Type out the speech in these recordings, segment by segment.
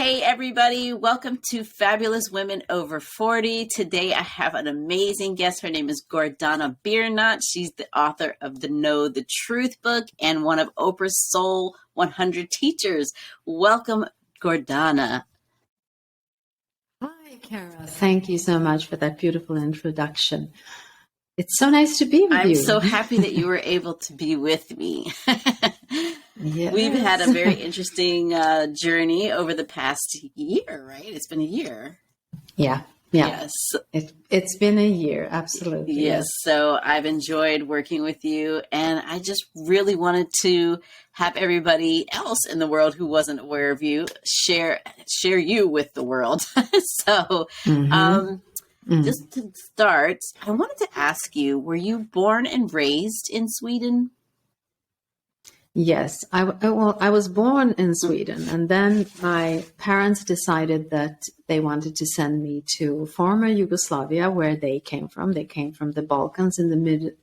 Hey, everybody. Welcome to Fabulous Women Over 40. Today, I have an amazing guest. Her name is Gordana Biernat. She's the author of the Know the Truth book and one of Oprah's Soul 100 teachers. Welcome, Gordana. Hi, Kara. Thank you so much for that beautiful introduction. It's so nice to be with you. I'm so happy that you were able to be with me. Yes. We've had a very interesting journey over the past year, right? It's been a year. Yeah. Yes. It's been a year. Absolutely. Yes. So I've enjoyed working with you, and I just really wanted to have everybody else in the world who wasn't aware of you share you with the world. So just to start, I wanted to ask you, were you born and raised in Sweden? Yes. I was born in Sweden, and then my parents decided that they wanted to send me to former Yugoslavia, where they came from. They came from the Balkans in the mid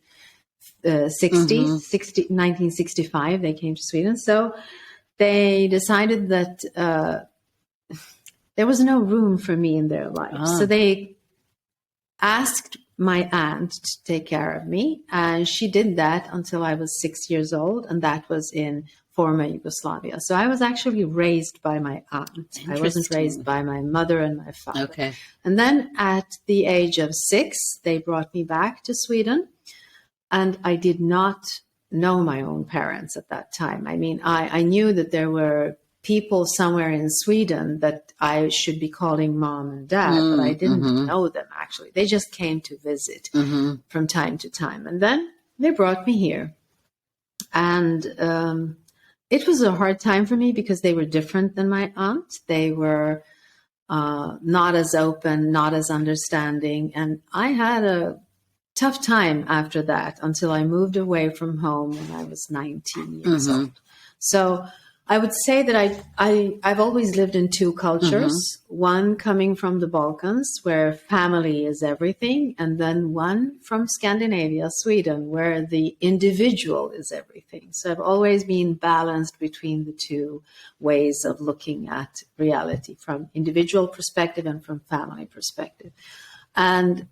60s, 1965. They came to Sweden. So they decided that there was no room for me in their life. So they asked my aunt to take care of me, and she did that until I was 6 years old, and that was in former Yugoslavia. So I was actually raised by my aunt. I wasn't raised by my mother and my father. Okay. And then at the age of 6, they brought me back to Sweden, and I did not know my own parents at that time. I mean, I knew that there were people somewhere in Sweden that I should be calling mom and dad, but I didn't know them actually. They just came to visit from time to time. And then they brought me here. And it was a hard time for me because they were different than my aunt. They were not as open, not as understanding. And I had a tough time after that until I moved away from home when I was 19 years old. So I would say that I've always lived in two cultures, one coming from the Balkans, where family is everything, and then one from Scandinavia, Sweden, where the individual is everything. So I've always been balanced between the two ways of looking at reality, from individual perspective and from family perspective. And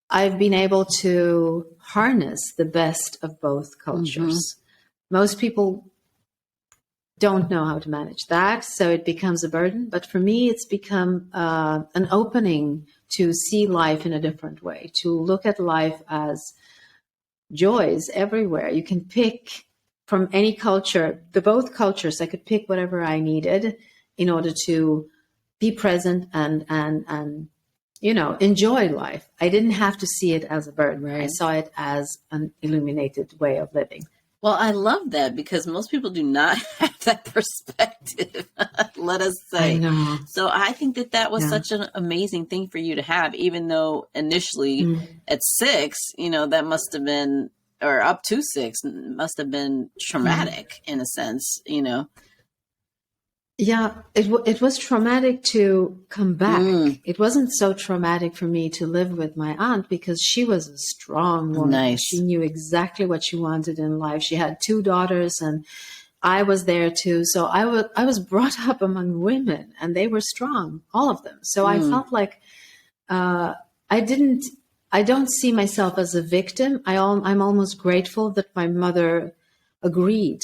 I've been able to harness the best of both cultures. Most people don't know how to manage that, so it becomes a burden. But for me, it's become an opening to see life in a different way, to look at life as joys everywhere. You can pick from any culture, both cultures. I could pick whatever I needed in order to be present and enjoy life. I didn't have to see it as a burden. Right. I saw it as an illuminated way of living. Well, I love that because most people do not have that perspective, let us say. I know. So I think that was such an amazing thing for you to have, even though initially at 6, that must have been, or up to 6, must have been traumatic in a sense, Yeah, it was traumatic to come back. It wasn't so traumatic for me to live with my aunt because she was a strong woman. Nice. She knew exactly what she wanted in life. She had 2 daughters, and I was there too. So I was brought up among women, and they were strong, all of them. So I felt like I don't see myself as a victim. I'm almost grateful that my mother agreed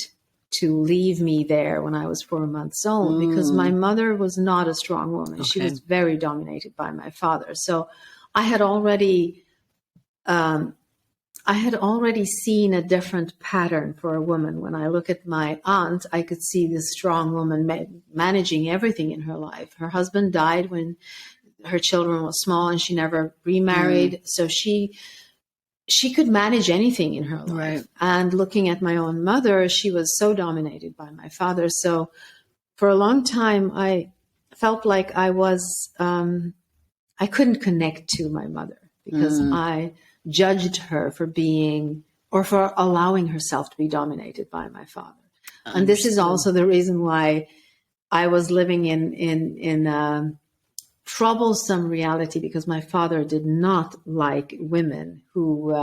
to leave me there when I was 4 months old, because my mother was not a strong woman. Okay. She was very dominated by my father. So I had already seen a different pattern for a woman. When I look at my aunt, I could see this strong woman managing everything in her life. Her husband died when her children were small, and she never remarried. So she could manage anything in her life. Right. And looking at my own mother, she was so dominated by my father. So for a long time, I felt like I couldn't connect to my mother because I judged her for being, or for allowing herself to be dominated by my father. And this is also the reason why I was living in troublesome reality, because my father did not like women who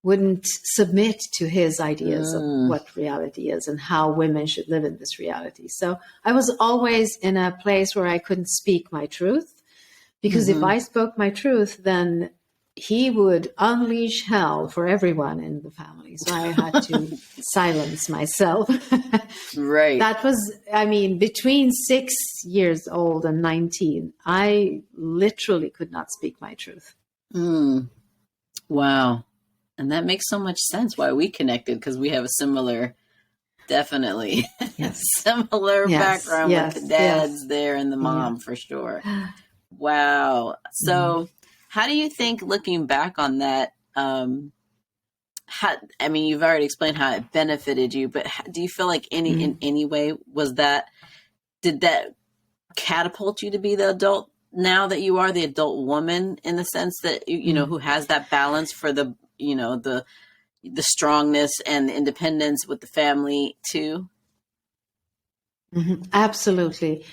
wouldn't submit to his ideas of what reality is and how women should live in this reality. So I was always in a place where I couldn't speak my truth, because if I spoke my truth, then he would unleash hell for everyone in the family. So I had to silence myself. Right. That was, I mean, between 6 years old and 19, I literally could not speak my truth. Wow. And that makes so much sense why we connected, because we have a similar, definitely similar background with the dads there and the mom for sure. Wow. So how do you think, looking back on that, I mean, you've already explained how it benefited you, but do you feel like in any way did that catapult you to be the adult now that you are the adult woman, in the sense that, you know, who has that balance for the, you know, the strongness and the independence with the family too? Absolutely.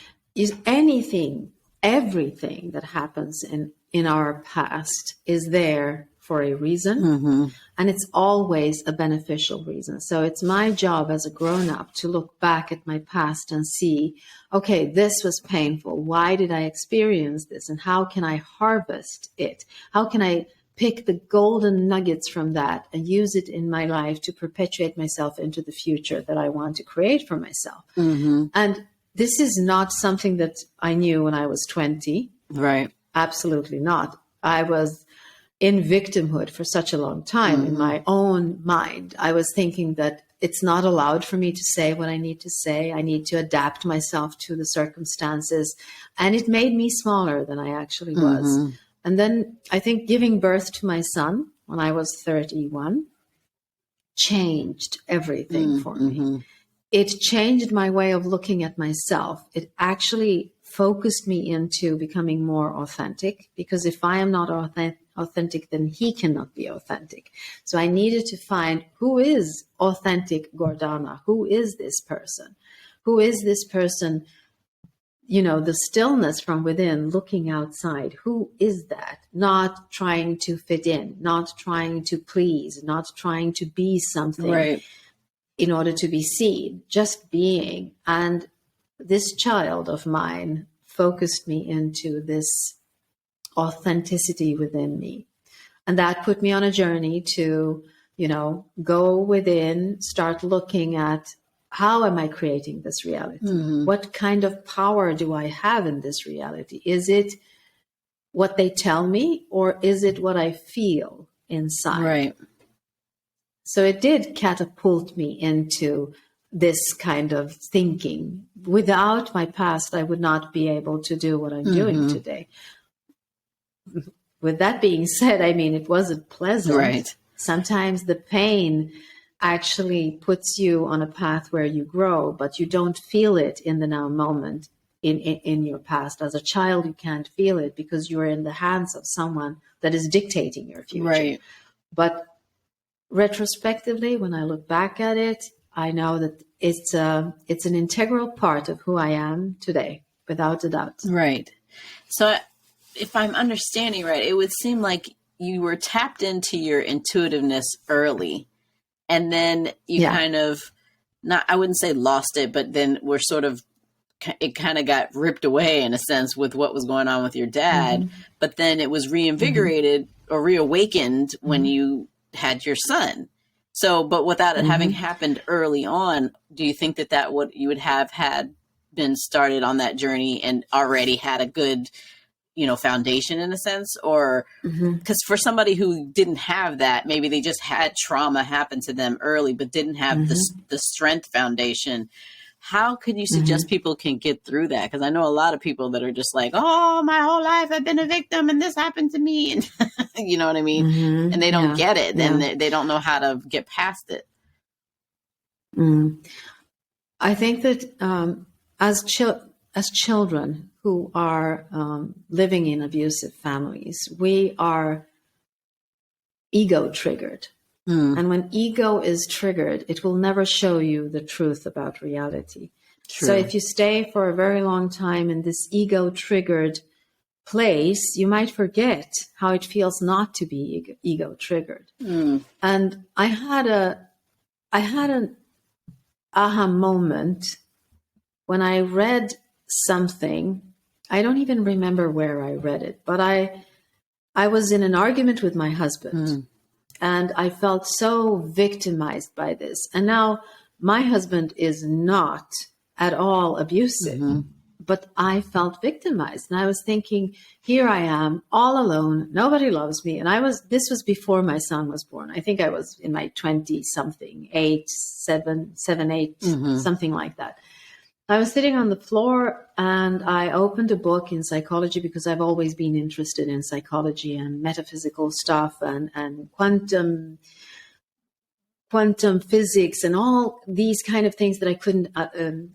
Everything that happens in our past is there for a reason, and it's always a beneficial reason. So it's my job as a grown-up to look back at my past and see, okay, this was painful. Why did I experience this? And how can I harvest it? How can I pick the golden nuggets from that and use it in my life to perpetuate myself into the future that I want to create for myself? And this is not something that I knew when I was 20. Right. Absolutely not. I was in victimhood for such a long time in my own mind. I was thinking that it's not allowed for me to say what I need to say. I need to adapt myself to the circumstances. And it made me smaller than I actually was. And then I think giving birth to my son when I was 31 changed everything for me. It changed my way of looking at myself. It actually focused me into becoming more authentic, because if I am not authentic, then he cannot be authentic. So I needed to find, who is authentic Gordana? Who is this person? Who is this person? You know, the stillness from within, looking outside. Who is that? Not trying to fit in, not trying to please, not trying to be something in order to be seen, just being. And this child of mine focused me into this authenticity within me. And that put me on a journey to, you know, go within, start looking at, how am I creating this reality? What kind of power do I have in this reality? Is it what they tell me, or is it what I feel inside? Right. So it did catapult me into this kind of thinking. Without my past, I would not be able to do what I'm doing today. With that being said, I mean, it wasn't pleasant. Right. Sometimes the pain actually puts you on a path where you grow, but you don't feel it in the now moment in your past. As a child, you can't feel it because you're in the hands of someone that is dictating your future. Right. But retrospectively, when I look back at it, I know that it's an integral part of who I am today, without a doubt. Right. So if I'm understanding right, it would seem like you were tapped into your intuitiveness early, and then you kind of, I wouldn't say lost it, but then it kind of got ripped away in a sense with what was going on with your dad. But then it was reinvigorated or reawakened when you had your son. So, but without it having happened early on, do you think that you would have had been started on that journey and already had a good, you know, foundation in a sense? Or because for somebody who didn't have that, maybe they just had trauma happen to them early, but didn't have the strength foundation. How could you suggest people can get through that? Because I know a lot of people that are just like, oh, my whole life I've been a victim and this happened to me. And you know what I mean? And they don't get it. Then they don't know how to get past it. I think that as children who are living in abusive families, we are ego triggered. And when ego is triggered, it will never show you the truth about reality. True. So if you stay for a very long time in this ego triggered place, you might forget how it feels not to be ego triggered. And I had an aha moment when I read something. I don't even remember where I read it, but I was in an argument with my husband, and I felt so victimized by this. And now my husband is not at all abusive, but I felt victimized. And I was thinking, here I am all alone. Nobody loves me. And this was before my son was born. I think I was in my 20 something, 8, 7, 8, something like that. I was sitting on the floor and I opened a book in psychology because I've always been interested in psychology and metaphysical stuff and quantum physics and all these kind of things that I couldn't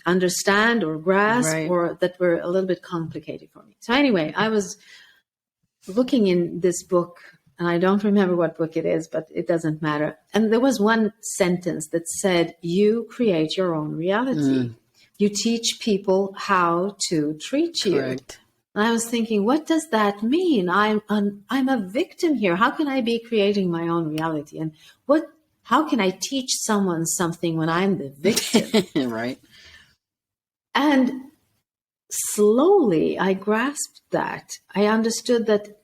understand or grasp, or that were a little bit complicated for me. So anyway, I was looking in this book, and I don't remember what book it is, but it doesn't matter. And there was one sentence that said, you create your own reality. You teach people how to treat you. Correct. And I was thinking, what does that mean? I'm a victim here. How can I be creating my own reality? And how can I teach someone something when I'm the victim? Right. And slowly I grasped that. I understood that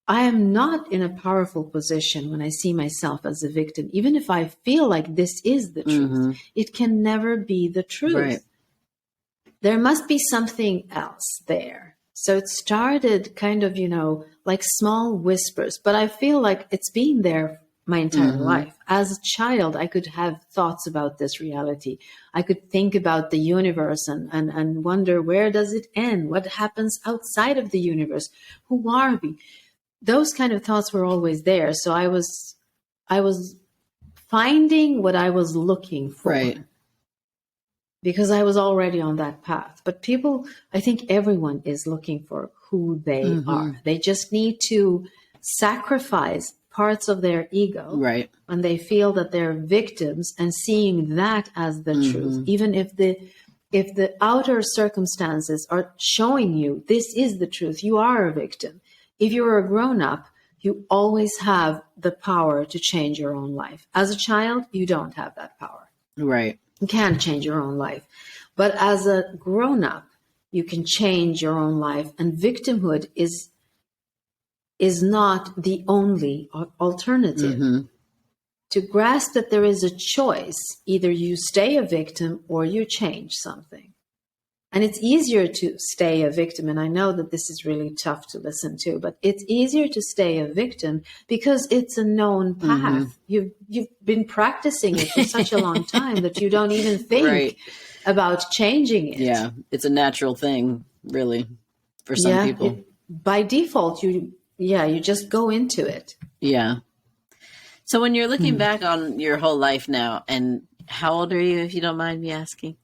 I am not in a powerful position when I see myself as a victim. Even if I feel like this is the truth, it can never be the truth. Right. There must be something else there. So it started kind of, like small whispers, but I feel like it's been there my entire life. As a child, I could have thoughts about this reality. I could think about the universe and wonder, where does it end? What happens outside of the universe? Who are we? Those kind of thoughts were always there. So I was finding what I was looking for. Right. Because I was already on that path. But I think everyone is looking for who they are. They just need to sacrifice parts of their ego, right, when they feel that they're victims, and seeing that as the truth, even if the outer circumstances are showing you this is the truth, you are a victim. If you're a grown-up, you always have the power to change your own life. As a child, you don't have that power. Right. You can't change your own life. But as a grown-up, you can change your own life, and victimhood is not the only alternative. To grasp that there is a choice, either you stay a victim or you change something. And it's easier to stay a victim. And I know that this is really tough to listen to, but it's easier to stay a victim because it's a known path. You've been practicing it for such a long time that you don't even think about changing it. Yeah, it's a natural thing, really, for some people. By default, you just go into it. Yeah. So when you're looking back on your whole life now, and how old are you, if you don't mind me asking?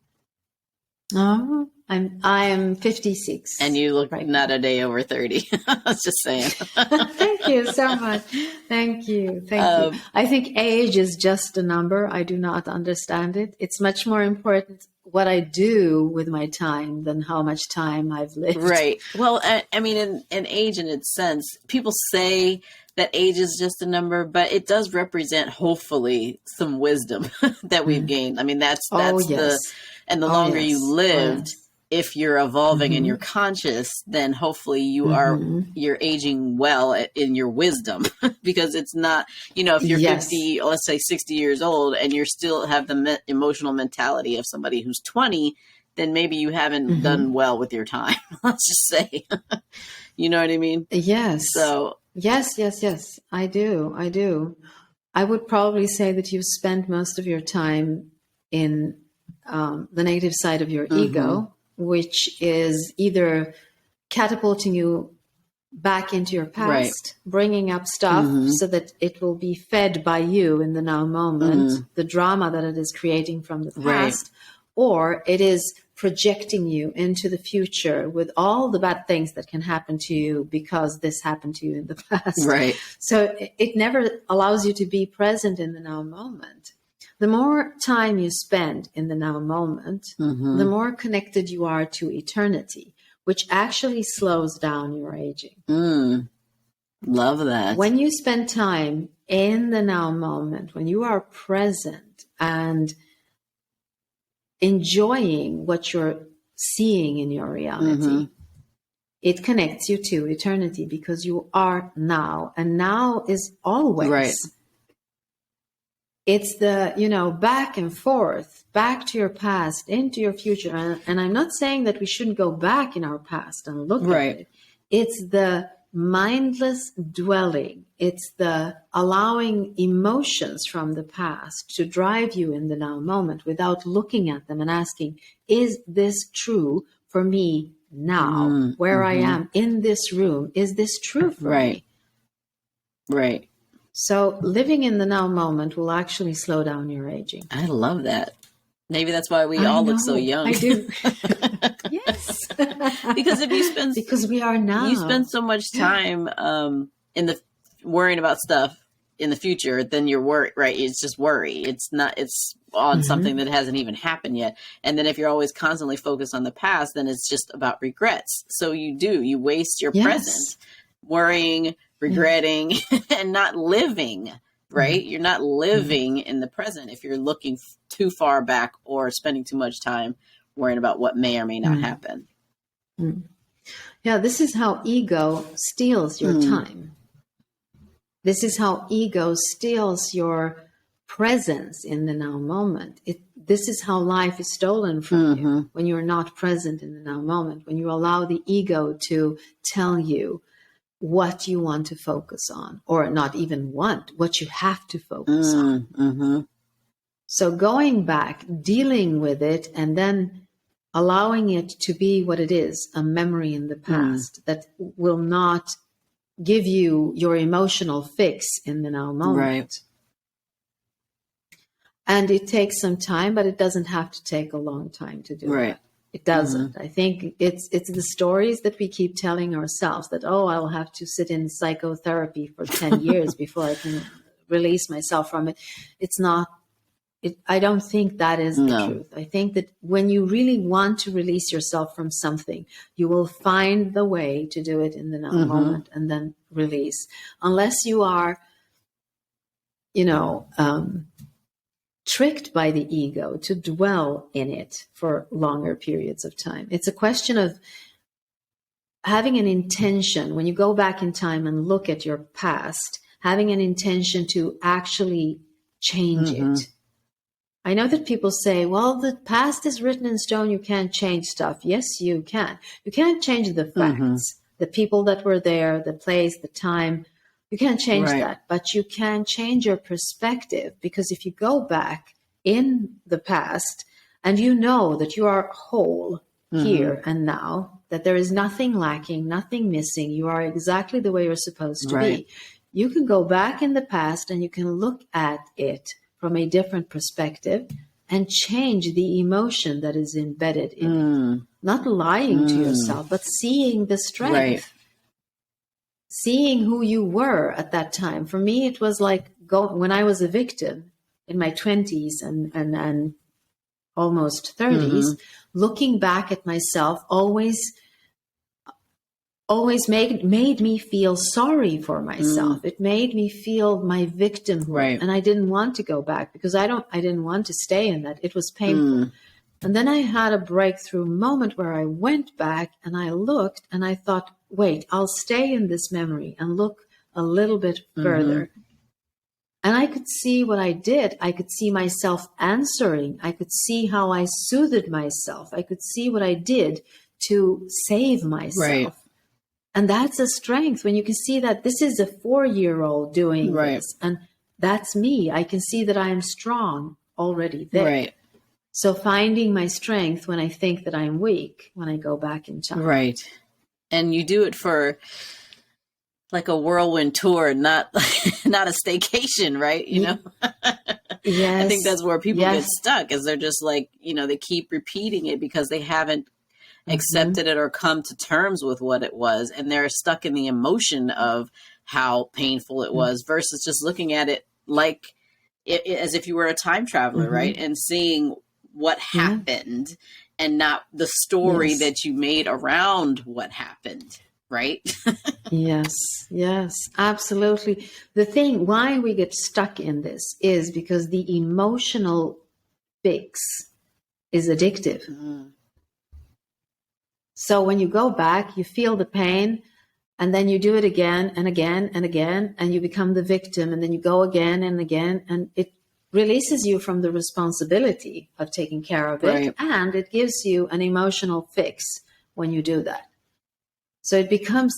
Oh, I am 56. And you look not a day over 30. I was just saying. Thank you so much. Thank you. Thank you. I think age is just a number. I do not understand it. It's much more important what I do with my time than how much time I've lived. Right. Well, I mean, in age in its sense, people say that age is just a number, but it does represent, hopefully, some wisdom that we've gained. I mean, that's the longer you lived, if you're evolving and you're conscious, then hopefully you're aging well in your wisdom, because it's not, if you're 50, let's say 60 years old, and you still have the emotional mentality of somebody who's 20, then maybe you haven't done well with your time. Let's just say, you know what I mean? Yes. So yes, I do. I would probably say that you've spent most of your time in the negative side of your ego, which is either catapulting you back into your past, bringing up stuff so that it will be fed by you in the now moment, the drama that it is creating from the past, or it is projecting you into the future with all the bad things that can happen to you because this happened to you in the past. Right. So it never allows you to be present in the now moment. The more time you spend in the now moment, the more connected you are to eternity, which actually slows down your aging. Love that. When you spend time in the now moment, when you are present and enjoying what you're seeing in your reality, it connects you to eternity because you are now, and now is always. Right. It's the, back and forth, back to your past, into your future. And I'm not saying that we shouldn't go back in our past and look at it. It's the mindless dwelling. It's the allowing emotions from the past to drive you in the now moment without looking at them and asking, is this true for me now, where I am in this room? Is this true for me? Right. So living in the now moment will actually slow down your aging. I love that. Maybe that's why we all look so young. I do. Yes. Because we are now. You spend so much time worrying about stuff in the future, then you're worried, right? It's just worry. It's on something that hasn't even happened yet. And then if you're always constantly focused on the past, then it's just about regrets. So you waste your present worrying, regretting, and not living, right? You're not living in the present if you're looking too far back or spending too much time worrying about what may or may not happen. Yeah, this is how ego steals your time. This is how ego steals your presence in the now moment. This is how life is stolen from you when you're not present in the now moment, when you allow the ego to tell you what you want to focus on, or not even what you have to focus on. So going back, dealing with it, and then allowing it to be what it is, a memory in the past that will not give you your emotional fix in the now moment. Right. And it takes some time, but it doesn't have to take a long time to do it. It doesn't. I think it's the stories that we keep telling ourselves that, I'll have to sit in psychotherapy for 10 years before I can release myself from it. It's not. I don't think that is the truth. I think that when you really want to release yourself from something, you will find the way to do it in the now moment and then release. Unless you are, tricked by the ego to dwell in it for longer periods of time. It's a question of having an intention. When you go back in time and look at your past, having an intention to actually change it. I know that people say, well, the past is written in stone. You can't change stuff. Yes, you can. You can't change the facts, the people that were there, the place, the time. You can't change that, but you can change your perspective, because if you go back in the past and you know that you are whole here and now, that there is nothing lacking, nothing missing, you are exactly the way you're supposed to be. You can go back in the past and you can look at it from a different perspective and change the emotion that is embedded in it. Not lying to yourself, but seeing the strength. Seeing who you were at that time. For me, it was like when I was a victim in my 20s and almost 30s, looking back at myself always made me feel sorry for myself. It made me feel my victimhood. And I didn't want to go back because I didn't want to stay in that. It was painful. And then I had a breakthrough moment where I went back and I looked and I thought, wait, I'll stay in this memory and look a little bit further. And I could see what I did. I could see myself answering. I could see how I soothed myself. I could see what I did to save myself. And that's a strength when you can see that this is a 4-year-old doing this. And that's me. I can see that I am strong already there. So finding my strength when I think that I'm weak, when I go back in time. And you do it for like a whirlwind tour, not a staycation, right? You know? I think that's where people get stuck, is they're just like, they keep repeating it because they haven't accepted it or come to terms with what it was. And they're stuck in the emotion of how painful it was versus just looking at it like as if you were a time traveler, right? And seeing what happened and not the story Yes. that you made around what happened, right? Yes, yes, absolutely. The thing why we get stuck in this is because the emotional fix is addictive. Mm. So when you go back, you feel the pain, and then you do it again and again and again, and you become the victim, and then you go again and again, and it releases you from the responsibility of taking care of it, Right. and it gives you an emotional fix when you do that. So it becomes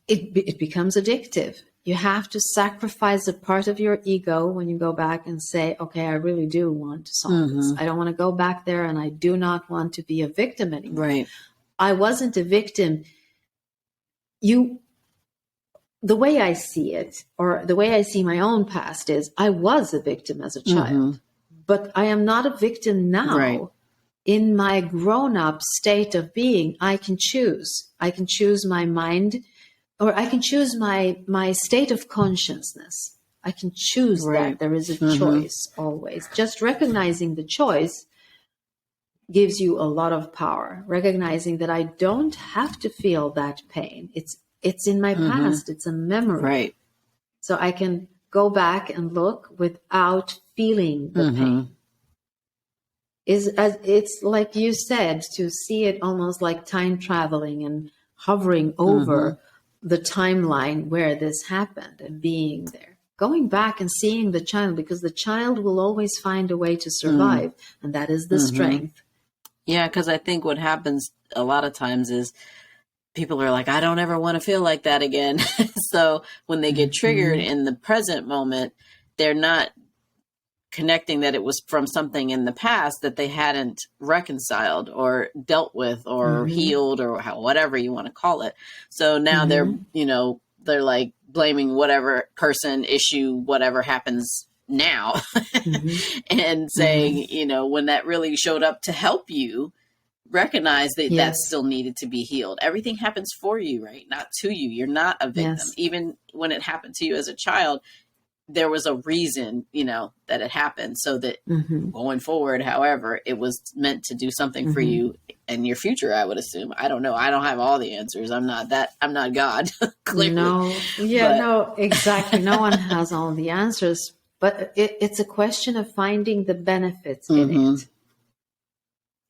addictive. You have to sacrifice a part of your ego when you go back and say, okay, I really do want to solve this. I don't want to go back there, and I do not want to be a victim anymore. Right. I wasn't a victim. The way I see it, or the way I see my own past, is I was a victim as a child, but I am not a victim now. Right. In my grown-up state of being, I can choose. I can choose my mind, or I can choose my state of consciousness. I can choose that. There is a choice always. Just recognizing the choice gives you a lot of power. Recognizing that I don't have to feel that pain. It's in my past. It's a memory. Right. So I can go back and look without feeling the pain. It's like you said, to see it almost like time traveling and hovering over the timeline where this happened and being there. Going back and seeing the child, because the child will always find a way to survive, and that is the strength. Yeah, because I think what happens a lot of times is people are like, I don't ever want to feel like that again. So when they get triggered in the present moment, they're not connecting that it was from something in the past that they hadn't reconciled or dealt with or healed or whatever you want to call it. So now they're like blaming whatever person, issue, whatever happens now and saying, when that really showed up to help you, recognize that that still needed to be healed. Everything happens for you, right? Not to you. You're not a victim. Even when it happened to you as a child, there was a reason, that it happened, so that going forward, however, it was meant to do something for you in your future, I would assume. I don't know. I don't have all the answers. I'm not God. Clearly. No, exactly. No one has all the answers, but it's a question of finding the benefits in it.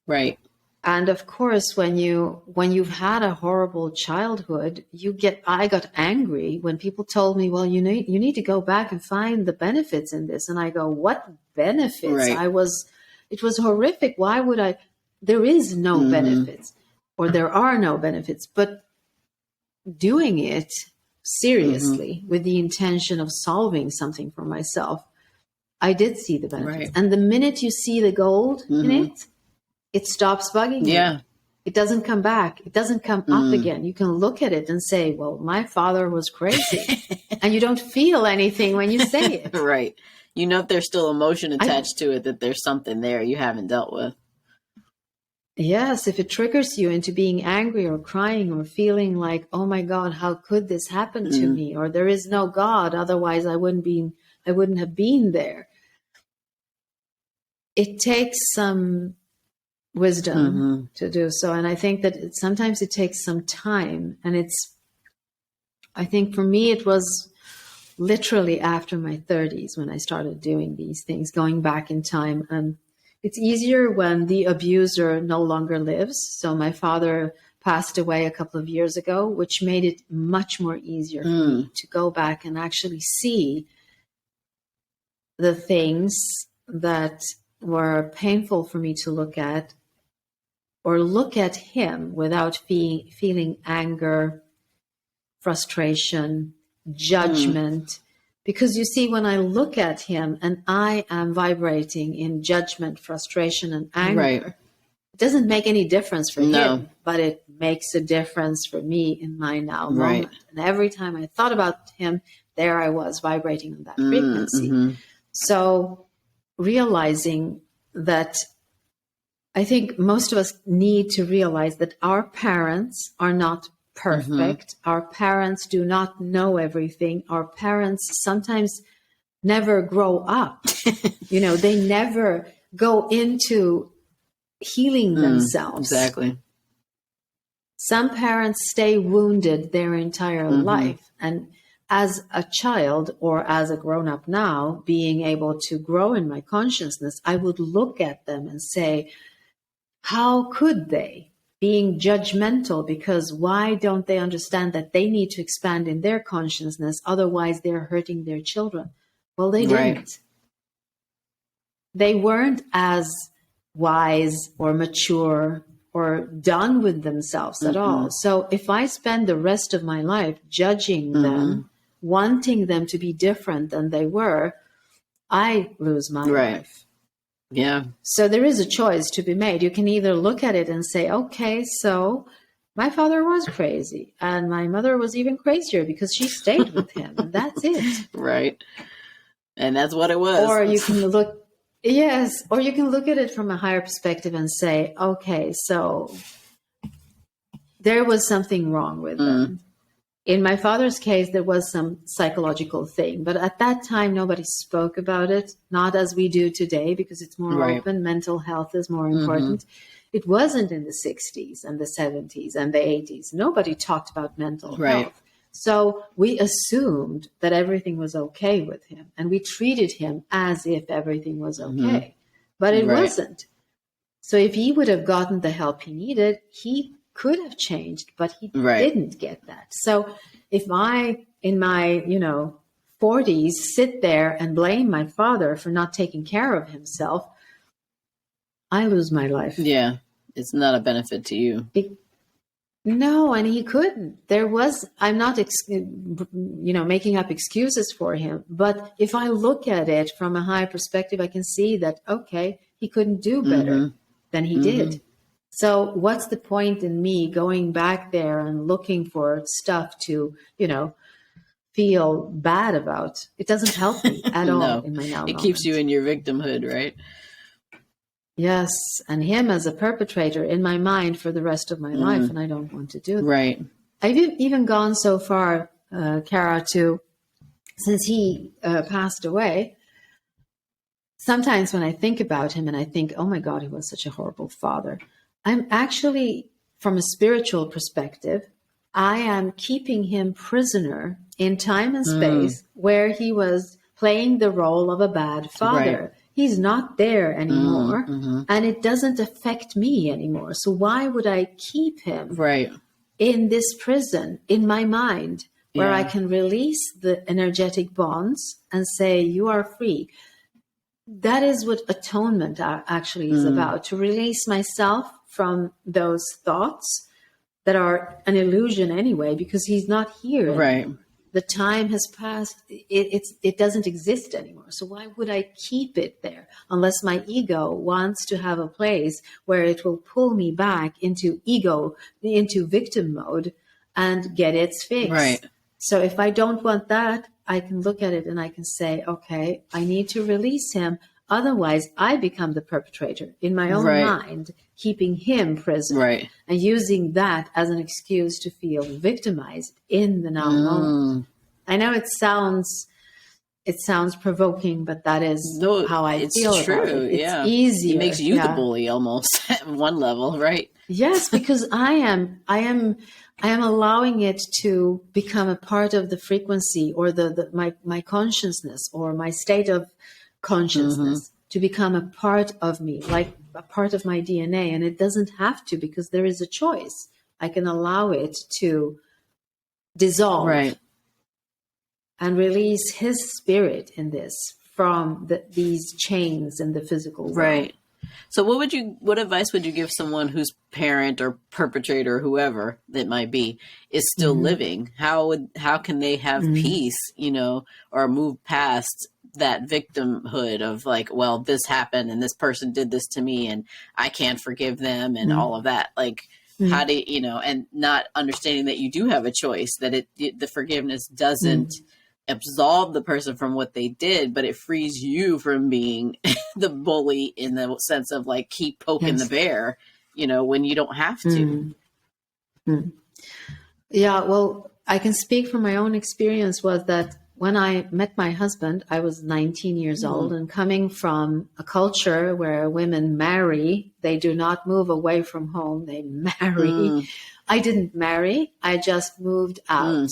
Right. And of course, when you've had a horrible childhood, I got angry when people told me, well, you need to go back and find the benefits in this. And I go, what benefits? Right. It was horrific. Why would I? There is no benefits, or there are no benefits, but doing it seriously with the intention of solving something for myself, I did see the benefits. Right. And the minute you see the gold in it, it stops bugging you. It doesn't come back. It doesn't come up again. You can look at it and say, well, my father was crazy. And you don't feel anything when you say it. Right. If there's still emotion attached to it, that there's something there you haven't dealt with. Yes. If it triggers you into being angry or crying or feeling like, oh my God, how could this happen to me? Or there is no God. Otherwise I wouldn't have been there. It takes some wisdom to do so. And I think that sometimes it takes some time. And I think for me, it was literally after my 30s when I started doing these things, going back in time. And it's easier when the abuser no longer lives. So my father passed away a couple of years ago, which made it much more easier for me to go back and actually see the things that were painful for me to look at, or look at him without feeling anger, frustration, judgment. Because you see, when I look at him and I am vibrating in judgment, frustration, and anger, it doesn't make any difference for him, but it makes a difference for me in my now moment. And every time I thought about him, there I was vibrating on that frequency. So realizing that, I think most of us need to realize that our parents are not perfect. Our parents do not know everything. Our parents sometimes never grow up. They never go into healing themselves. Exactly. Some parents stay wounded their entire life. And as a child or as a grown-up now, being able to grow in my consciousness, I would look at them and say, how could they? Being judgmental, because why don't they understand that they need to expand in their consciousness? Otherwise, they're hurting their children. Well, they didn't. Right. They weren't as wise or mature or done with themselves at all. So if I spend the rest of my life judging them, wanting them to be different than they were, I lose my life. Yeah. So there is a choice to be made. You can either look at it and say, okay, so my father was crazy and my mother was even crazier because she stayed with him. And that's it. Right. And that's what it was. Or you can look, or you can look at it from a higher perspective and say, okay, so there was something wrong with them. In my father's case, there was some psychological thing, but at that time, nobody spoke about it, not as we do today, because it's more open. Mental health is more important. It wasn't in the 60s and the 70s and the 80s. Nobody talked about mental health. So we assumed that everything was okay with him, and we treated him as if everything was okay, but it wasn't. So if he would have gotten the help he needed, he could have changed, but he didn't get that. So if I, in my, 40s, sit there and blame my father for not taking care of himself, I lose my life. Yeah. It's not a benefit to you. No, and he couldn't. I'm not, making up excuses for him. But if I look at it from a high perspective, I can see that, okay, he couldn't do better than he did. So what's the point in me going back there and looking for stuff to, feel bad about? It doesn't help me at all in my now. It keeps you in your victimhood, right? Yes. And him as a perpetrator in my mind for the rest of my life. And I don't want to do that. Right. I've even gone so far, Kara, since he passed away, sometimes when I think about him and I think, oh my God, he was such a horrible father. I'm actually, from a spiritual perspective, I am keeping him prisoner in time and space where he was playing the role of a bad father. Right. He's not there anymore, and it doesn't affect me anymore. So why would I keep him in this prison in my mind where I can release the energetic bonds and say, you are free? That is what atonement actually is about, to release myself from those thoughts that are an illusion anyway, because he's not here anymore. The time has passed. It doesn't exist anymore. So why would I keep it there unless my ego wants to have a place where it will pull me back into victim mode and get its fix? Right. So if I don't want that, I can look at it and I can say, okay, I need to release him. Otherwise, I become the perpetrator in my own mind, keeping him prisoner and using that as an excuse to feel victimized in the now moment. I know it sounds provoking, but that is how I feel about it. It's easier. It makes you the bully almost at one level, right? Yes, because I am allowing it to become a part of the frequency or my consciousness or my state of consciousness to become a part of me, like a part of my DNA. And it doesn't have to, because there is a choice. I can allow it to dissolve and release his spirit in this from these chains in the physical world. Right. So what advice would you give someone whose parent or perpetrator, whoever that might be, is still living? How can they have peace, or move past that victimhood of like, well, this happened and this person did this to me and I can't forgive them and all of that. Like, how do and not understanding that you do have a choice, that the forgiveness doesn't absolve the person from what they did, but it frees you from being the bully in the sense of like, keep poking the bear, when you don't have to. Yeah. Well, I can speak from my own experience was that when I met my husband, I was 19 years old, and coming from a culture where women marry, they do not move away from home, they marry. I didn't marry, I just moved out.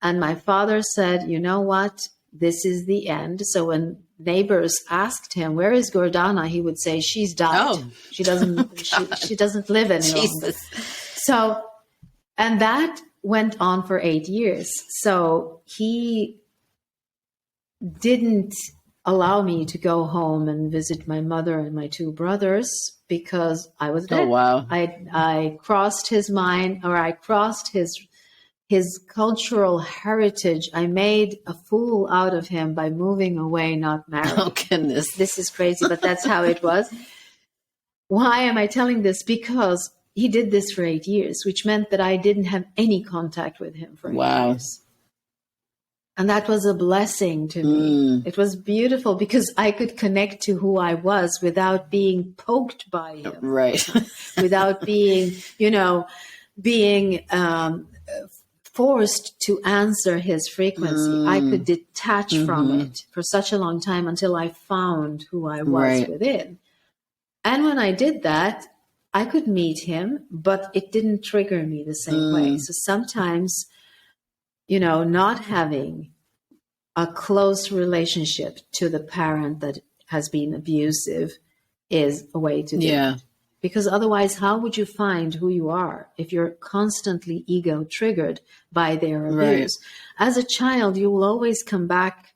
And my father said, you know what, this is the end. So when neighbors asked him, where is Gordana? He would say, she's died. Oh. She doesn't, she doesn't live any longer. So, and that went on for 8 years. So he didn't allow me to go home and visit my mother and my 2 brothers because I was dead. Oh, wow. I crossed his mind, or I crossed his cultural heritage. I made a fool out of him by moving away, not marrying. Oh, goodness. This is crazy, but that's how it was. Why am I telling this? Because he did this for 8 years, which meant that I didn't have any contact with him for 8 years. And that was a blessing to me. It was beautiful because I could connect to who I was without being poked by him. Right. Without being, being forced to answer his frequency. I could detach from it for such a long time until I found who I was within. And when I did that, I could meet him, but it didn't trigger me the same way. So sometimes, not having a close relationship to the parent that has been abusive is a way to do it. Because otherwise, how would you find who you are if you're constantly ego triggered by their abuse? As a child, you will always come back,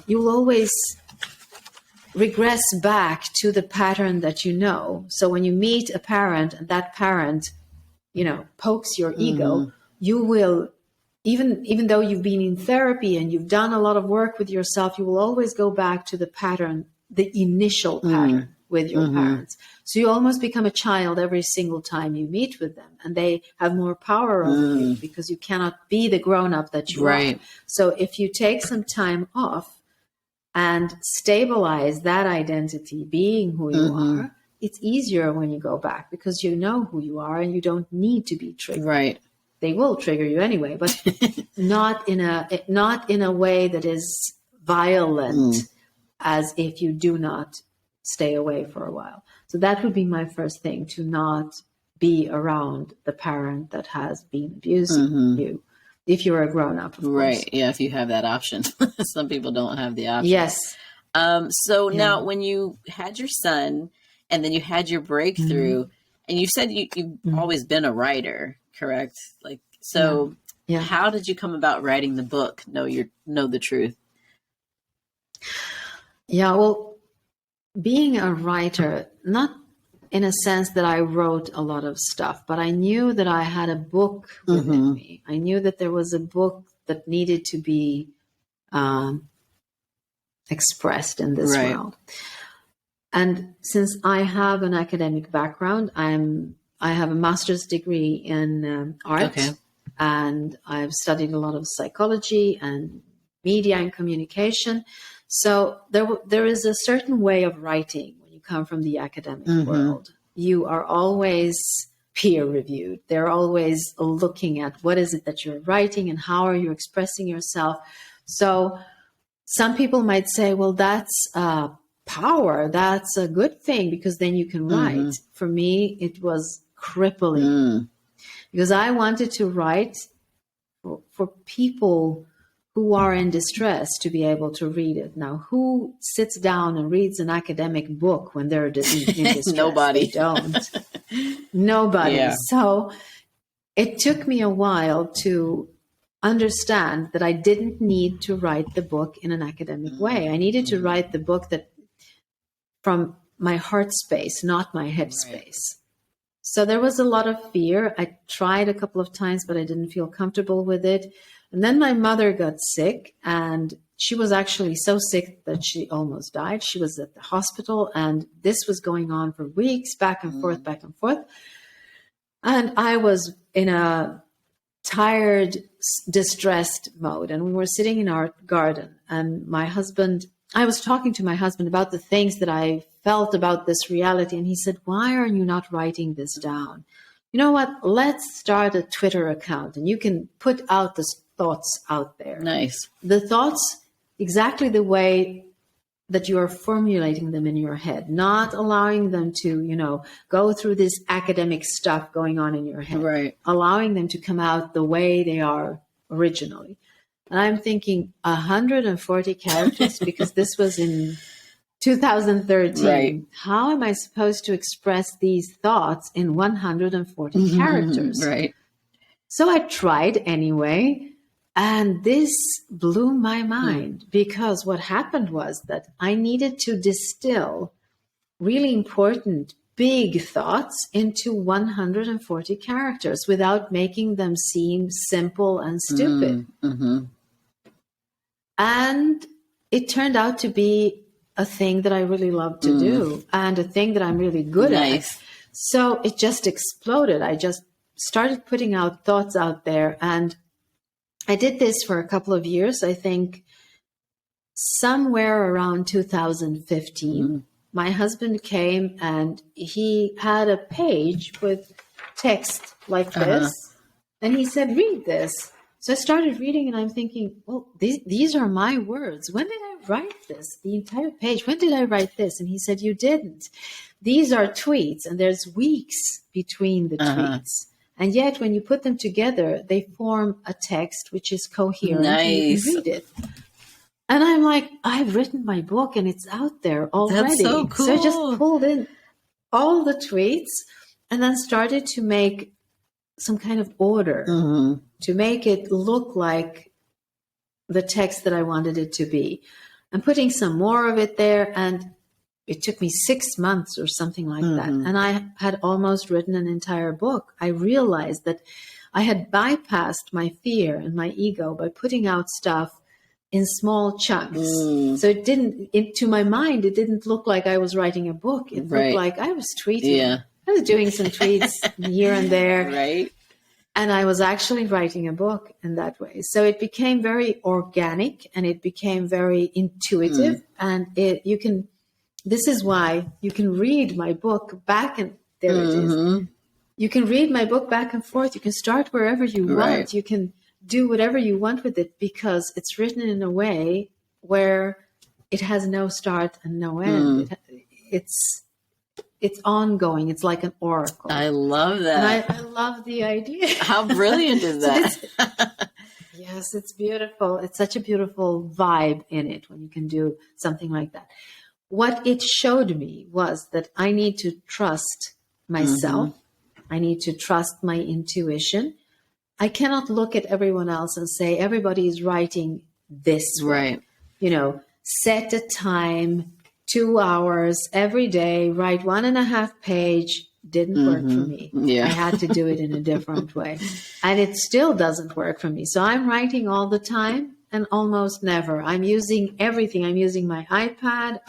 you will always regress back to the pattern that you know. So when you meet a parent and that parent, pokes your ego, you will, even though you've been in therapy and you've done a lot of work with yourself, you will always go back to the pattern, the initial pattern with your parents. So you almost become a child every single time you meet with them, and they have more power over you because you cannot be the grown-up that you are. So if you take some time off and stabilize that identity, being who you are, it's easier when you go back because you know who you are and you don't need to be triggered. They will trigger you anyway, but not in a way that is violent, as if you do not stay away for a while. So that would be my first thing, to not be around the parent that has been abusing you. If you're a grown-up, of course. Yeah, if you have that option. Some people don't have the option. Yes. So now when you had your son and then you had your breakthrough, and you said you've always been a writer, correct? How did you come about writing the book, Know the Truth? Yeah, well, being a writer, not in a sense that I wrote a lot of stuff, but I knew that I had a book within me. I knew that there was a book that needed to be expressed in this world. And since I have an academic background, I have a master's degree in art, and I've studied a lot of psychology and media and communication. So there is a certain way of writing when you come from the academic world. You are always peer reviewed. They're always looking at what is it that you're writing and how are you expressing yourself. So some people might say, well, that's power. That's a good thing because then you can write. For me, it was crippling because I wanted to write for people who are in distress to be able to read it. Now, who sits down and reads an academic book when they're in distress? Nobody. They don't. Nobody. Yeah. So it took me a while to understand that I didn't need to write the book in an academic way. I needed to write the book that from my heart space, not my head space. So there was a lot of fear. I tried a couple of times, but I didn't feel comfortable with it. And then my mother got sick, and she was actually so sick that she almost died. She was at the hospital, and this was going on for weeks, back and forth, back and forth. And I was in a tired, distressed mode. And we were sitting in our garden, and I was talking to my husband about the things that I felt about this reality. And he said, why are you not writing this down? You know what? Let's start a Twitter account, and you can put out thoughts out there. Nice. The thoughts exactly the way that you are formulating them in your head, not allowing them to, go through this academic stuff going on in your head, Right. allowing them to come out the way they are originally. And I'm thinking 140 characters because this was in 2013. Right. How am I supposed to express these thoughts in 140 characters? Right. So I tried anyway. And this blew my mind because what happened was that I needed to distill really important, big thoughts into 140 characters without making them seem simple and stupid. Mm-hmm. And it turned out to be a thing that I really love to do and a thing that I'm really good at. So it just exploded. I just started putting out thoughts out there, and I did this for a couple of years. I think somewhere around 2015, my husband came and he had a page with text like this. And he said, read this. So I started reading and I'm thinking, well, these are my words. When did I write this? The entire page. When did I write this? And he said, you didn't. These are tweets and there's weeks between the tweets. And yet, when you put them together, they form a text which is coherent. Nice. And you can read it. And I'm like, I've written my book and it's out there already. That's so cool. So I just pulled in all the tweets and then started to make some kind of order to make it look like the text that I wanted it to be. I'm putting some more of it there, and it took me 6 months or something like that. And I had almost written an entire book. I realized that I had bypassed my fear and my ego by putting out stuff in small chunks. So it didn't, to my mind, it didn't look like I was writing a book. It looked like I was tweeting. Yeah. I was doing some tweets here and there. Right. And I was actually writing a book in that way. So it became very organic and it became very intuitive. And this is why you can read my book back and there it is. You can read my book back and forth. You can start wherever you want. You can do whatever you want with it because it's written in a way where it has no start and no end. It's ongoing. It's like an oracle. I love that. And I love the idea. How brilliant is that? Yes, it's beautiful. It's such a beautiful vibe in it when you can do something like that. What it showed me was that I need to trust myself. I need to trust my intuition. I cannot look at everyone else and say, everybody is writing this way. Right. Set a time, 2 hours every day, write 1.5 page. Didn't work for me. I had to do it in a different way. And it still doesn't work for me. So I'm writing all the time. And almost never. I'm using everything. I'm using my iPad.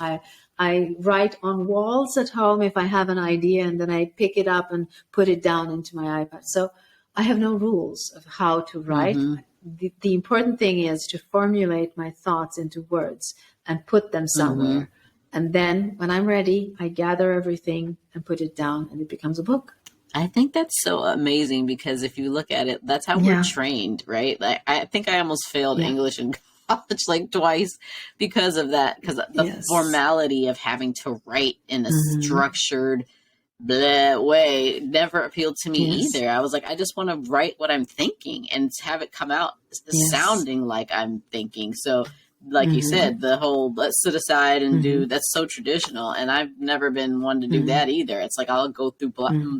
I write on walls at home if I have an idea, and then I pick it up and put it down into my iPad. So I have no rules of how to write. The important thing is to formulate my thoughts into words and put them somewhere. And then when I'm ready, I gather everything and put it down, and it becomes a book. I think that's so amazing because if you look at it, that's how we're trained, right? Like, I think I almost failed English in college like twice because of that, because the formality of having to write in a structured way never appealed to me either. I was like, I just want to write what I'm thinking and have it come out sounding like I'm thinking. So like you said, the whole let's sit aside and do, that's so traditional. And I've never been one to do that either. It's like I'll go through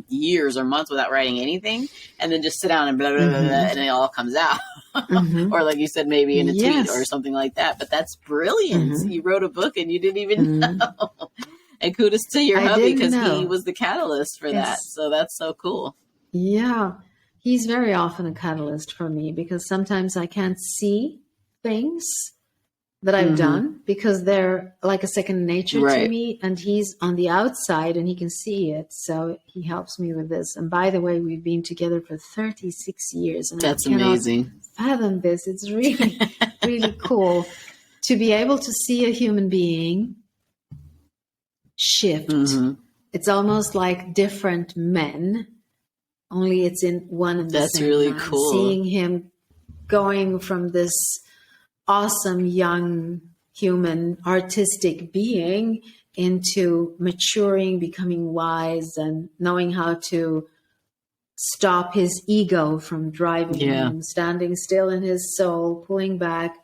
years or months without writing anything and then just sit down and blah, blah, blah, blah, and it all comes out. Or like you said, maybe in a tweet or something like that. But that's brilliant. You wrote a book and you didn't even know. And kudos to your hubby because he was the catalyst for that. So that's so cool. Yeah. He's very often a catalyst for me because sometimes I can't see things that I've done because they're like a second nature to me, and he's on the outside and he can see it. So he helps me with this. And by the way, we've been together for 36 years. And that's I cannot amazing. fathom this. It's really, really cool to be able to see a human being shift. It's almost like different men, only it's in one of the That's same really man. cool. Seeing him going from this awesome young human artistic being into maturing, becoming wise, and knowing how to stop his ego from driving him, standing still in his soul, pulling back,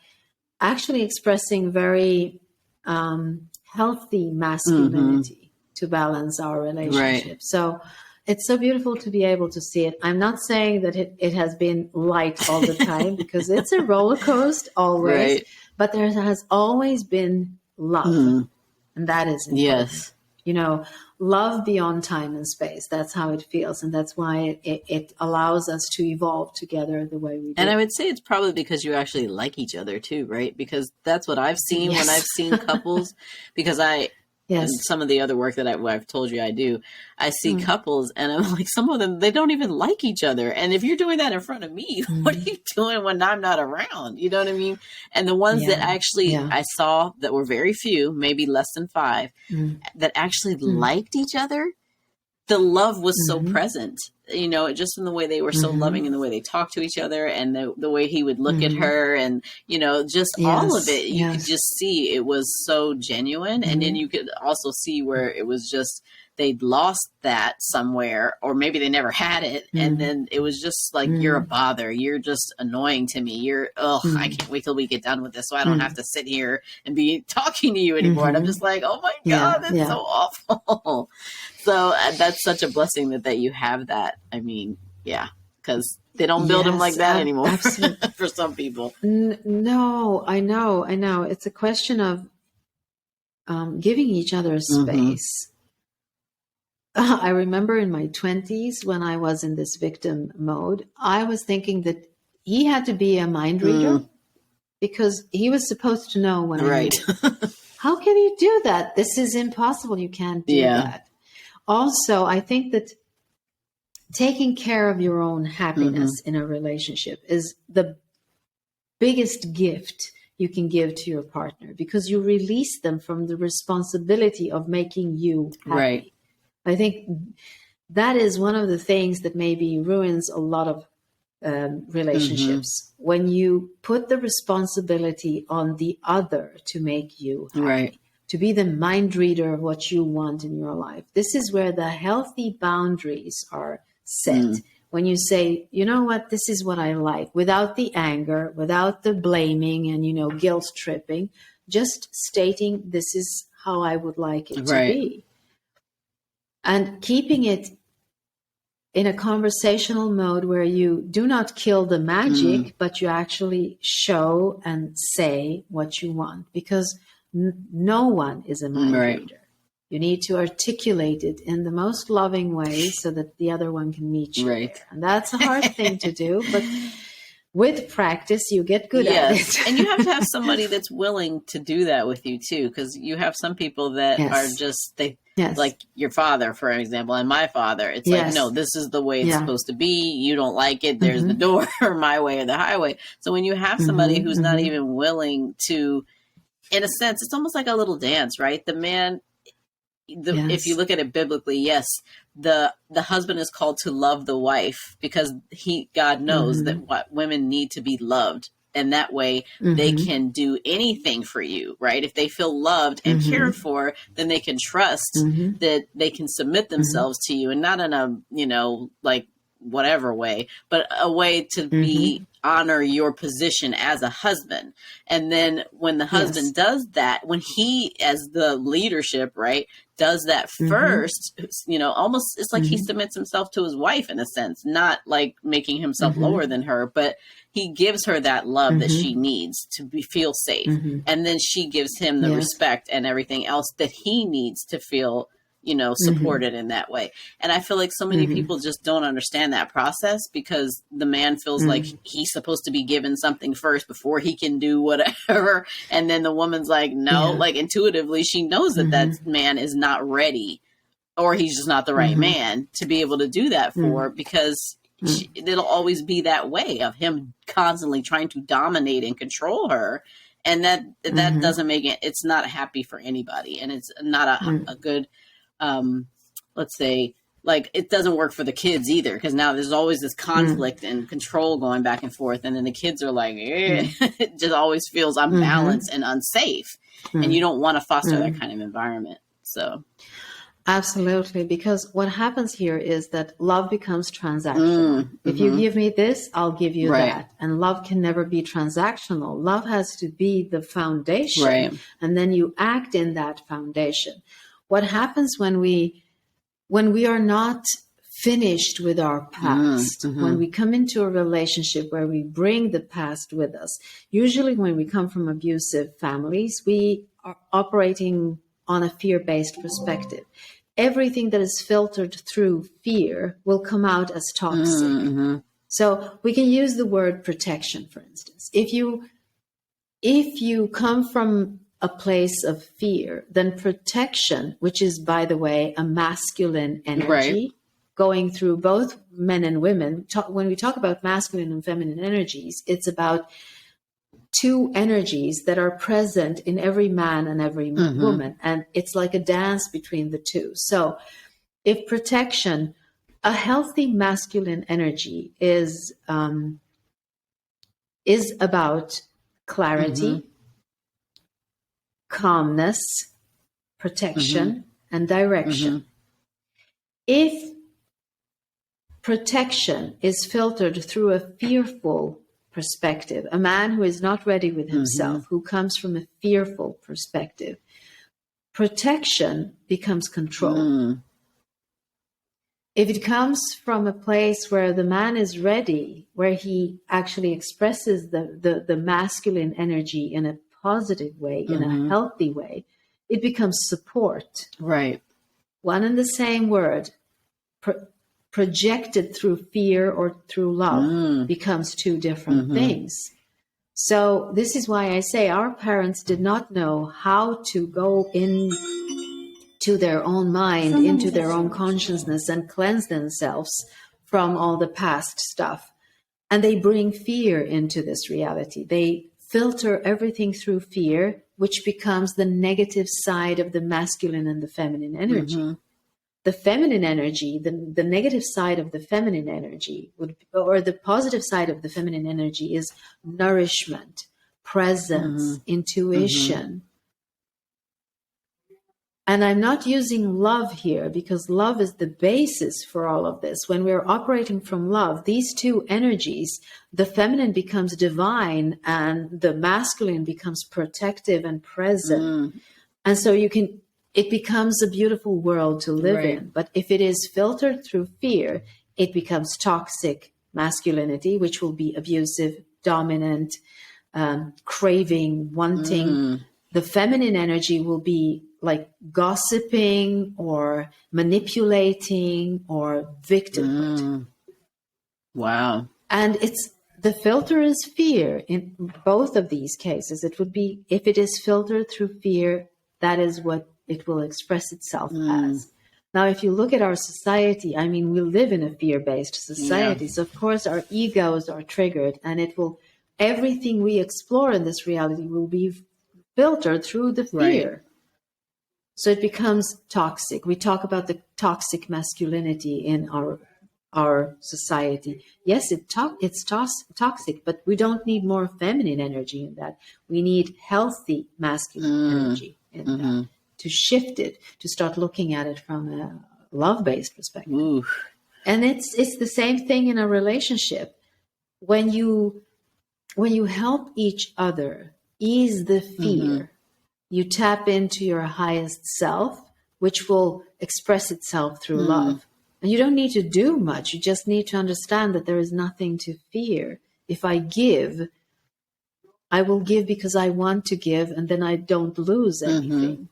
actually expressing very healthy masculinity to balance our relationship. Right. So it's so beautiful to be able to see it. I'm not saying that it has been light all the time, because it's a roller coaster always, but there has always been love. And that is important. Yes. You know, love beyond time and space. That's how it feels. And that's why it allows us to evolve together the way we do. And I would say it's probably because you actually like each other too, right? Because that's what I've seen when I've seen couples, because and some of the other work that I've told you I do, I see couples and I'm like, some of them, they don't even like each other. And if you're doing that in front of me, what are you doing when I'm not around? You know what I mean? And the ones that actually I saw that were very few, maybe less than 5, that actually liked each other, the love was so present, you know, just in the way they were so loving and the way they talked to each other and the way he would look at her and, you know, just all of it. You could just see it was so genuine. And then you could also see where it was just, they'd lost that somewhere, or maybe they never had it. And then it was just like, you're a bother. You're just annoying to me. I can't wait till we get done with this, so I don't have to sit here and be talking to you anymore. And I'm just like, oh my God, that's so awful. So that's such a blessing that you have that. I mean, because they don't build them like that anymore for some people. No, I know. It's a question of giving each other space. I remember in my 20s when I was in this victim mode, I was thinking that he had to be a mind reader because he was supposed to know when I needed. How can you do that? This is impossible. You can't do that. Also, I think that taking care of your own happiness in a relationship is the biggest gift you can give to your partner, because you release them from the responsibility of making you happy. Right. I think that is one of the things that maybe ruins a lot of relationships, when you put the responsibility on the other to make you happy, to be the mind reader of what you want in your life. This is where the healthy boundaries are set. When you say, you know what, this is what I like, without the anger, without the blaming and, you know, guilt tripping, just stating this is how I would like it to be. And keeping it in a conversational mode where you do not kill the magic, but you actually show and say what you want, because no one is a mind reader. You need to articulate it in the most loving way so that the other one can meet you there. And that's a hard thing to do, but with practice, you get good at it. And you have to have somebody that's willing to do that with you too, because you have some people that are just, like your father, for example, and my father. It's like, no, this is the way it's supposed to be. You don't like it. There's the door, my way or the highway. So when you have somebody who's not even willing to, in a sense, it's almost like a little dance, right? The man, if you look at it biblically, the husband is called to love the wife, because God knows that what women need to be loved. And that way they can do anything for you, right? If they feel loved and cared for, then they can trust that they can submit themselves to you, and not in a, you know, like whatever way, but a way to be honor your position as a husband. And then when the husband does that, when he, as the leadership, right, does that first, you know, almost it's like he submits himself to his wife in a sense, not like making himself lower than her, but he gives her that love that she needs to feel safe. And then she gives him the respect and everything else that he needs to feel, you know, supported in that way. And I feel like so many people just don't understand that process, because the man feels like he's supposed to be given something first before he can do whatever. And then the woman's like, no, like intuitively, she knows that that man is not ready, or he's just not the right man to be able to do that for, because it'll always be that way of him constantly trying to dominate and control her. And that doesn't make it, it's not happy for anybody. And it's not a good, let's say, like it doesn't work for the kids either, because now there's always this conflict and control going back and forth, and then the kids are like, it just always feels unbalanced and unsafe, and you don't want to foster that kind of environment. So absolutely, because what happens here is that love becomes transactional. If you give me this, I'll give you that. And love can never be transactional. Love has to be the foundation, and then you act in that foundation. What happens when we are not finished with our past, when we come into a relationship where we bring the past with us, usually when we come from abusive families, we are operating on a fear-based perspective. Everything that is filtered through fear will come out as toxic. So we can use the word protection, for instance. If you come from a place of fear, then protection, which is, by the way, a masculine energy going through both men and women. When we talk about masculine and feminine energies, it's about two energies that are present in every man and every woman. And it's like a dance between the two. So if protection, a healthy masculine energy is about clarity, calmness, protection, and direction. If protection is filtered through a fearful perspective, a man who is not ready with himself, who comes from a fearful perspective, protection becomes control. If it comes from a place where the man is ready, where he actually expresses the masculine energy in a positive way, in a healthy way, it becomes support. Right. One and the same word, projected through fear or through love, becomes two different things. So this is why I say our parents did not know how to go into their own mind, into their own consciousness, and cleanse themselves from all the past stuff. And they bring fear into this reality. They filter everything through fear, which becomes the negative side of the masculine and the feminine energy. The feminine energy, the negative side of the feminine energy or the positive side of the feminine energy is nourishment, presence, intuition. And I'm not using love here because love is the basis for all of this. When we're operating from love, these two energies, the feminine becomes divine and the masculine becomes protective and present. And so it becomes a beautiful world to live in. But if it is filtered through fear, it becomes toxic masculinity, which will be abusive, dominant, craving, wanting. The feminine energy will be like gossiping or manipulating or victimhood. Wow. And the filter is fear in both of these cases. It would be, if it is filtered through fear, that is what it will express itself as. Now, if you look at our society, I mean, we live in a fear-based society. So, of course, our egos are triggered, and everything we explore in this reality will be filtered through the fear. So it becomes toxic. We talk about the toxic masculinity in our society. Yes, it's toxic, but we don't need more feminine energy in that. We need healthy masculine energy in that. To shift it, to start looking at it from a love-based perspective. And it's the same thing in a relationship. When you help each other ease the fear, you tap into your highest self, which will express itself through love. And you don't need to do much. You just need to understand that there is nothing to fear. If I give, I will give because I want to give, and then I don't lose anything.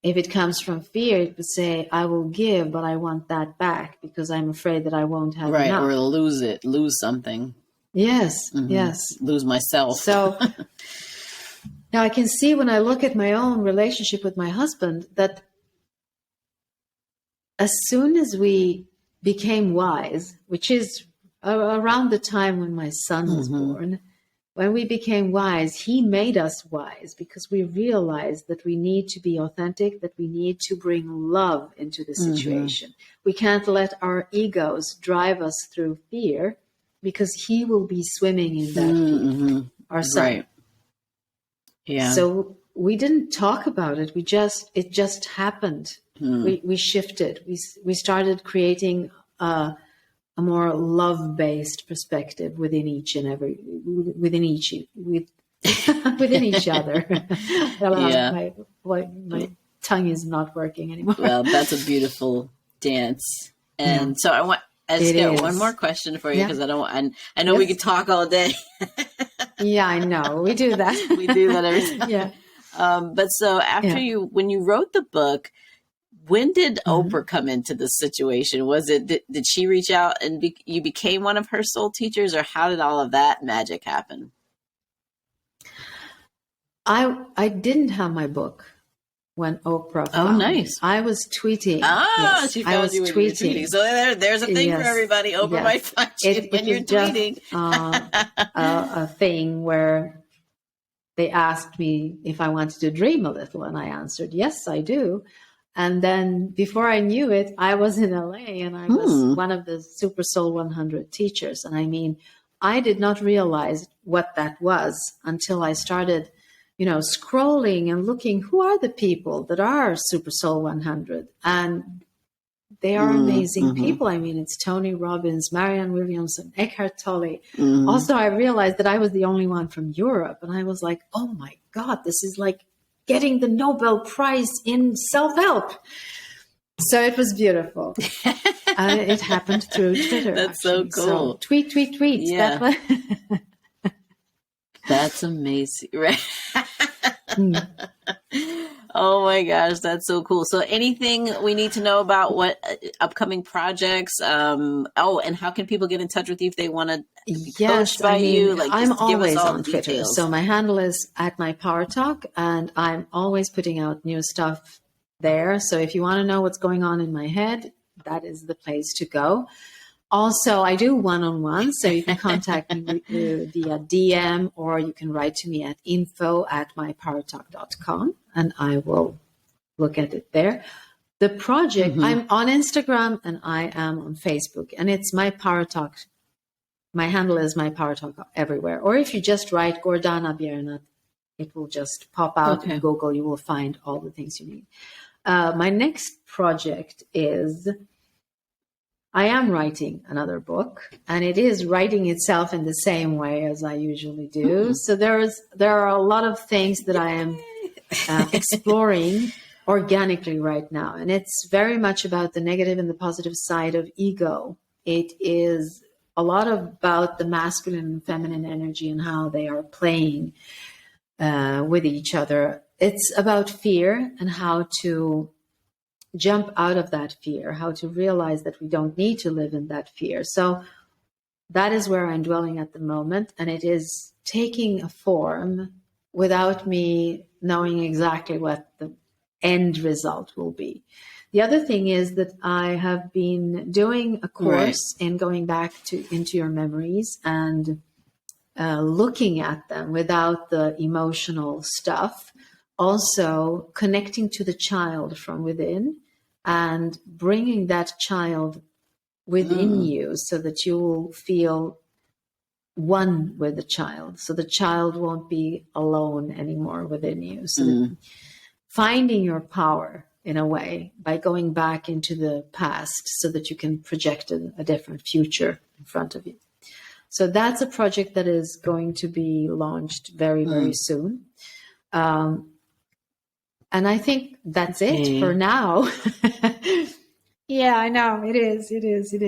If it comes from fear, it would say, I will give, but I want that back because I'm afraid that I won't have enough. Or lose something. Yes, yes. Lose myself. So now I can see when I look at my own relationship with my husband that as soon as we became wise, which is around the time when my son was born, when we became wise, he made us wise because we realized that we need to be authentic, that we need to bring love into the situation. We can't let our egos drive us through fear because he will be swimming in that fear, our son. Right. Yeah. So we didn't talk about it. It just happened. We shifted. We started creating a more love-based perspective within each other. Yeah. My tongue is not working anymore. Well, that's a beautiful dance. And so I just got one more question for you because I know we could talk all day. Yeah, I know. We do that. We do that every time. Yeah. But so after when you wrote the book, when did Oprah come into this situation? Was it, did she reach out and you became one of her soul teachers, or how did all of that magic happen? I didn't have my book when Oprah found me. I was tweeting. She found you when you were tweeting. So there's a thing for everybody. Oprah might find you when you're tweeting. A thing where they asked me if I wanted to dream a little, and I answered, yes, I do. And then before I knew it, I was in LA and I was one of the Super Soul 100 teachers. And I mean, I did not realize what that was until I started, scrolling and looking, who are the people that are Super Soul 100? And they are amazing people. I mean, it's Tony Robbins, Marianne Williamson, Eckhart Tolle. Also, I realized that I was the only one from Europe. And I was like, oh my God, this is like getting the Nobel Prize in self-help. So it was beautiful. It happened through Twitter. That's actually. So cool. So, tweet. Yeah. That's amazing. Right? Oh my gosh, that's so cool. So anything we need to know about what upcoming projects? And how can people get in touch with you if they want to be coached by you? Like, I'm always on Twitter. So my handle is @mypowertalk, and I'm always putting out new stuff there. So if you want to know what's going on in my head, that is the place to go. Also, I do one-on-one, so you can contact me via DM, or you can write to me at info@mypowertalk.com, and I will look at it there. The project, I'm on Instagram and I am on Facebook, and it's My Power Talk. My handle is My Power Talk everywhere. Or if you just write Gordana Biernat, it will just pop out in Google. You will find all the things you need. My next project is, I am writing another book, and it is writing itself in the same way as I usually do. So there are a lot of things that I am exploring organically right now. And it's very much about the negative and the positive side of ego. It is a lot about the masculine and feminine energy and how they are playing with each other. It's about fear and how to jump out of that fear, how to realize that we don't need to live in that fear. So that is where I'm dwelling at the moment. And it is taking a form without me knowing exactly what the end result will be. The other thing is that I have been doing a course in going back into your memories and looking at them without the emotional stuff. Also connecting to the child from within and bringing that child within you so that you will feel one with the child. So the child won't be alone anymore within you. So finding your power in a way by going back into the past so that you can project a different future in front of you. So that's a project that is going to be launched very, very soon. And I think that's it for now. Yeah, I know. It is.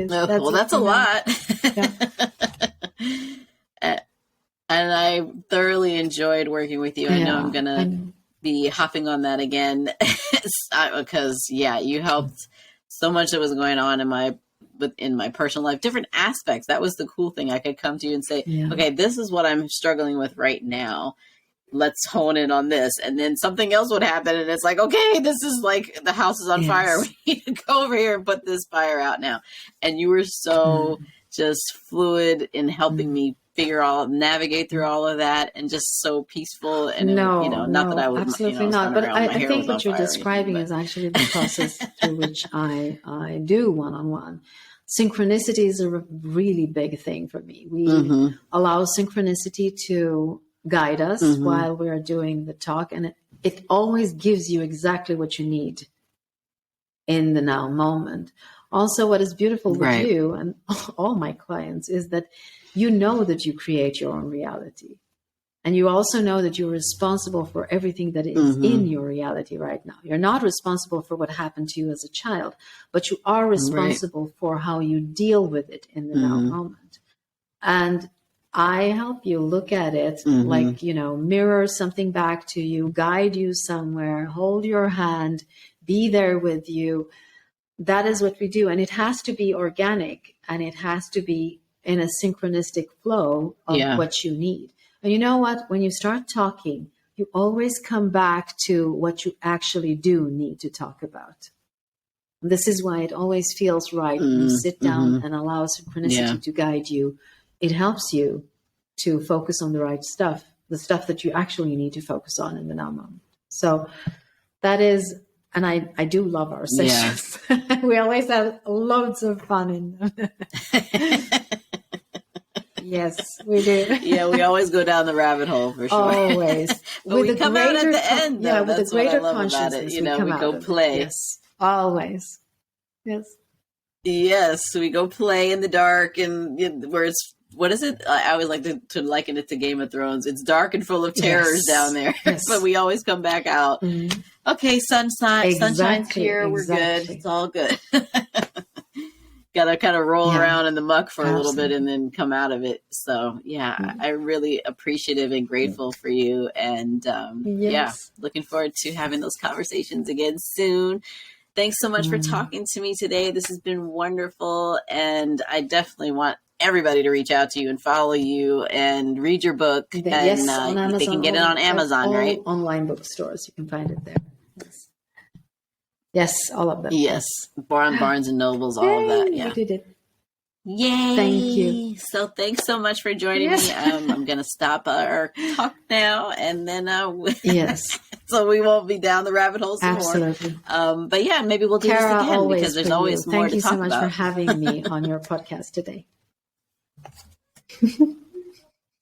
That's a lot. And I thoroughly enjoyed working with you. I know I'm going to be hopping on that again because, you helped so much that was going on in my personal life, different aspects. That was the cool thing. I could come to you and say, okay, this is what I'm struggling with right now. Let's hone in on this. And then something else would happen. And it's like, okay, this is like the house is on fire. We need to go over here and put this fire out now. And you were so just fluid in helping me navigate through all of that, and just so peaceful. And No, not that I was, absolutely was not. running But around, my I hair think was on what you're fire or anything, describing but is actually the process through which I do one-on-one. Synchronicity is a really big thing for me. We allow synchronicity to guide us while we are doing the talk, and it always gives you exactly what you need in the now moment. Also, what is beautiful with you and all my clients is that you know that you create your own reality. And you also know that you're responsible for everything that is in your reality right now. You're not responsible for what happened to you as a child, but you are responsible for how you deal with it in the now moment. And I help you look at it like, mirror something back to you, guide you somewhere, hold your hand, be there with you. That is what we do. And it has to be organic, and it has to be in a synchronistic flow of what you need. And you know what? When you start talking, you always come back to what you actually do need to talk about. And this is why it always feels right when you sit down and allow synchronicity to guide you. It helps you to focus on the right stuff, the stuff that you actually need to focus on in the now moment. So that is, and I do love our sessions. Yeah. We always have loads of fun in them. Yes, we do. Yeah, we always go down the rabbit hole for sure. Always. But we come out at the end, though. With That's a greater what I love about it. we go play. Yes, always. Yes. Yes, we go play in the dark, and where it's, what is it? I always like to liken it to Game of Thrones. It's dark and full of terrors down there, but we always come back out. Okay, sunshine's here. We're good. It's all good. Got to kind of roll around in the muck for a little bit and then come out of it. So I'm really appreciative and grateful for you. And looking forward to having those conversations again soon. Thanks so much for talking to me today. This has been wonderful. And I definitely want everybody to reach out to you and follow you and read your book. On Amazon, they can get it on Amazon, right? Online bookstores. You can find it there. Yes, all of them. Yes, Barnes and Nobles, all of that. Yeah, we did it. Yay! Thank you. So thanks so much for joining me. I'm going to stop our talk now, and then so we won't be down the rabbit hole some Absolutely. more. But yeah, maybe we'll do this again because there's always more to talk about. Thank you so much for having me on your podcast today.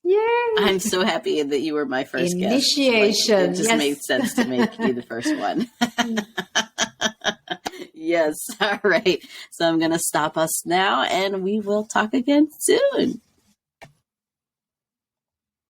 Yay! I'm so happy that you were my first initiation. Guest. It just made sense to make you the first one. Yes. All right. So I'm going to stop us now, and we will talk again soon.